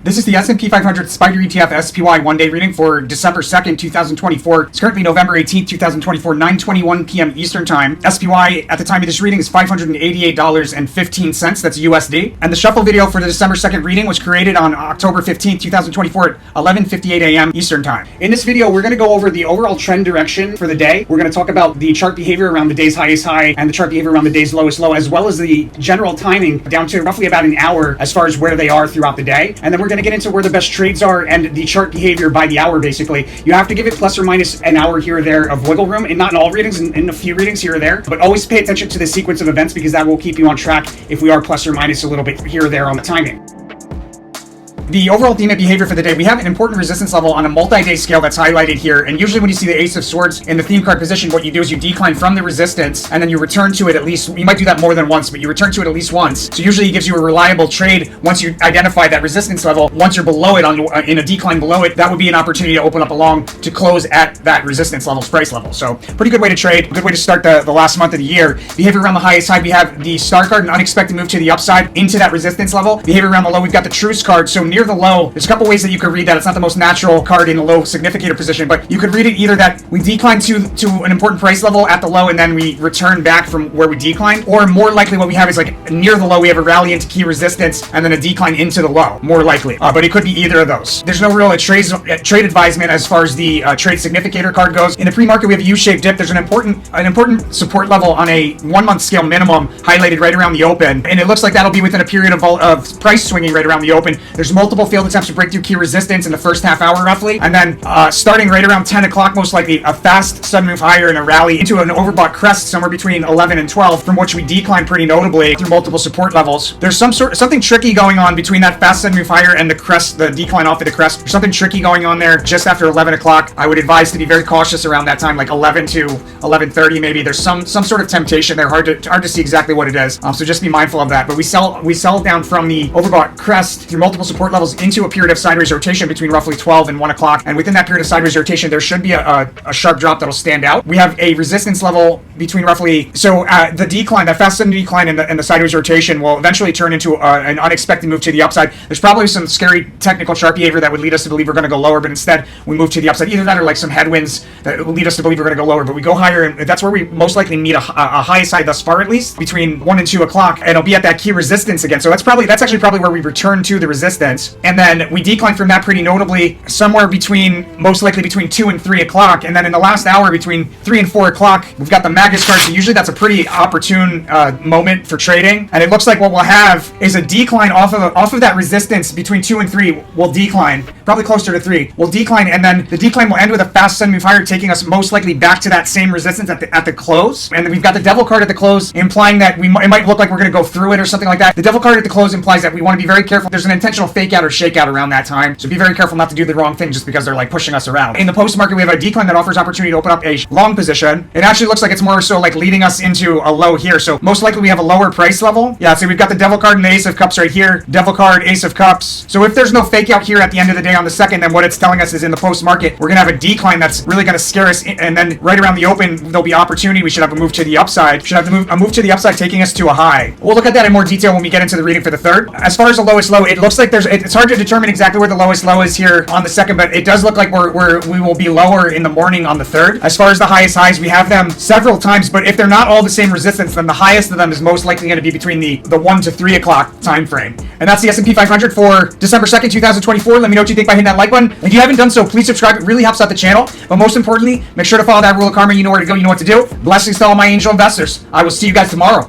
This is the S&P 500 SPDR ETF SPY one-day reading for December 2nd, 2024. It's currently November 18th, 2024, 9:21 p.m. Eastern Time. SPY at the time of this reading is $588.15. That's USD. And the shuffle video for the December 2nd reading was created on October 15th, 2024 at 11:58 a.m. Eastern Time. In this video, we're going to go over the overall trend direction for the day. We're going to talk about the chart behavior around the day's highest high and the chart behavior around the day's lowest low, as well as the general timing down to roughly about an hour as far as where they are throughout the day. And then we're going to get into where the best trades are and the chart behavior by the hour. Basically, you have to give it plus or minus an hour here or there of wiggle room, and not in all readings, in a few readings here or there, but always pay attention to the sequence of events, because that will keep you on track if we are plus or minus a little bit here or there on the timing. The overall theme of behavior for the day, we have an important resistance level on a multi-day scale that's highlighted here. And usually when you see the Ace of Swords in the theme card position, what you do is you decline from the resistance and then you return to it at least. You might do that more than once, but you return to it at least once. So usually it gives you a reliable trade once you identify that resistance level. Once you're below it, in a decline below it, that would be an opportunity to open up along to close at that resistance level's price level. So pretty good way to trade, good way to start the last month of the year. Behavior around the highest high, we have the star card, an unexpected move to the upside into that resistance level. Behavior around the low, we've got the truce card. So near the low, there's a couple ways that you could read that. It's not the most natural card in a low significator position, but you could read it either that we decline to an important price level at the low and then we return back from where we declined, or more likely what we have is like near the low we have a rally into key resistance and then a decline into the low, more likely. But it could be either of those. There's no real trade advisement as far as the trade significator card goes. In the pre-market, we have a U-shaped dip. There's an important support level on a 1 month scale minimum highlighted right around the open, and it looks like that'll be within a period of price swinging right around the open. There's multiple failed attempts to break through key resistance in the first half hour roughly, and then starting right around 10 o'clock, most likely a fast sudden move higher and a rally into an overbought crest somewhere between 11 and 12, from which we decline pretty notably through multiple support levels. There's something tricky going on between that fast sudden move higher and the crest, the decline off of the crest. There's something tricky going on there just after 11 o'clock. I would advise to be very cautious around that time, like 11 to 11:30 maybe. There's some sort of temptation there, hard to see exactly what it is. So just be mindful of that. But we sell down from the overbought crest through multiple support levels into a period of sideways rotation between roughly 12 and 1 o'clock, and within that period of sideways rotation there should be a sharp drop that'll stand out. We have a resistance level between roughly, the decline, that fast sudden decline in the sideways rotation will eventually turn into an unexpected move to the upside. There's probably some scary technical chart behavior that would lead us to believe we're going to go lower, but instead we move to the upside. Either that or like some headwinds that will lead us to believe we're going to go lower, but we go higher, and that's where we most likely meet a high side thus far, at least between 1 and 2 o'clock, and it'll be at that key resistance again. So that's actually probably where we return to the resistance, and then we decline from that pretty notably somewhere most likely between 2 and 3 o'clock, and then in the last hour between 3 and 4 o'clock we've got the Magus card. So usually that's a pretty opportune moment for trading, and it looks like what we'll have is a decline off of that resistance between 2 and 3. We'll decline probably closer to 3. We'll decline, and then the decline will end with a fast sudden move higher, taking us most likely back to that same resistance at the close. And then we've got the devil card at the close, implying that it might look like we're going to go through it or something like that. The devil card at the close implies that we want to be very careful. There's an intentional fake out or shakeout around that time, so be very careful not to do the wrong thing just because they're like pushing us around. In the post market, we have a decline that offers opportunity to open up a long position. It actually looks like it's more so like leading us into a low here, so most likely we have a lower price level. Yeah, so we've got the devil card and the Ace of Cups right here. Devil card, Ace of Cups. So if there's no fake out here at the end of the day on the second, then what it's telling us is in the post market we're gonna have a decline that's really gonna scare us, and then right around the open there'll be opportunity. We should have a move to the upside. Should have a move to the upside taking us to a high. We'll look at that in more detail when we get into the reading for the third. As far as the lowest low, it looks like it's hard to determine exactly where the lowest low is here on the second, but it does look like we will be lower in the morning on the third. As far as the highest highs, we have them several times, but if they're not all the same resistance, then the highest of them is most likely going to be between the 1 to 3 o'clock time frame. And that's the S&P 500 for December 2nd, 2024. Let me know what you think by hitting that like button. If you haven't done so, please subscribe. It really helps out the channel. But most importantly, make sure to follow that rule of karma. You know where to go. You know what to do. Blessings to all my angel investors. I will see you guys tomorrow.